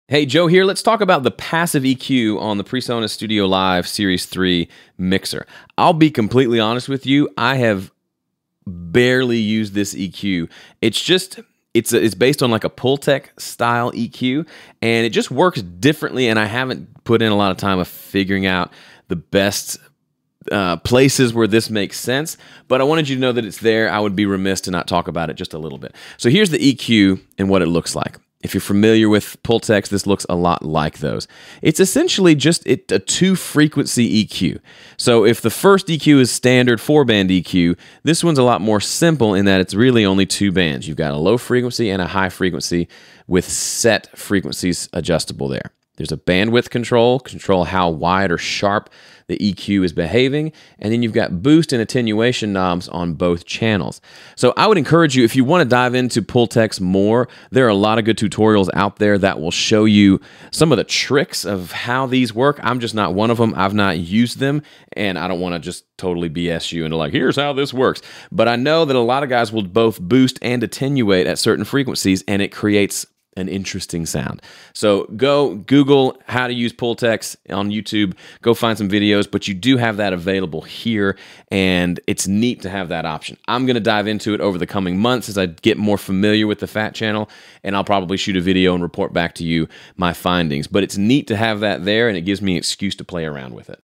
Hey, Joe here. Let's talk about the passive EQ on the Presonus StudioLive Series 3 mixer. I'll be completely honest with you. I have barely used this EQ. It's based on like a Pultec style EQ, and it just works differently, and I haven't put in a lot of time of figuring out the best places where this makes sense, but I wanted you to know that it's there. I would be remiss to not talk about it just a little bit. So here's the EQ and what it looks like. If you're familiar with Pultecs, this looks a lot like those. It's essentially just a two-frequency EQ. So if the first EQ is standard 4-band EQ, this one's a lot more simple in that it's really only 2 bands. You've got a low frequency and a high frequency with set frequencies adjustable there. There's a bandwidth control how wide or sharp the EQ is behaving, and then you've got boost and attenuation knobs on both channels. So I would encourage you, if you want to dive into Pultecs more, there are a lot of good tutorials out there that will show you some of the tricks of how these work. I'm just not one of them. I've not used them, and I don't want to just totally BS you into like, here's how this works. But I know that a lot of guys will both boost and attenuate at certain frequencies, and it creates an interesting sound. So go Google how to use Pultecs on YouTube, go find some videos, but you do have that available here, and it's neat to have that option. I'm going to dive into it over the coming months as I get more familiar with the Fat channel, and I'll probably shoot a video and report back to you my findings. But it's neat to have that there, and it gives me an excuse to play around with it.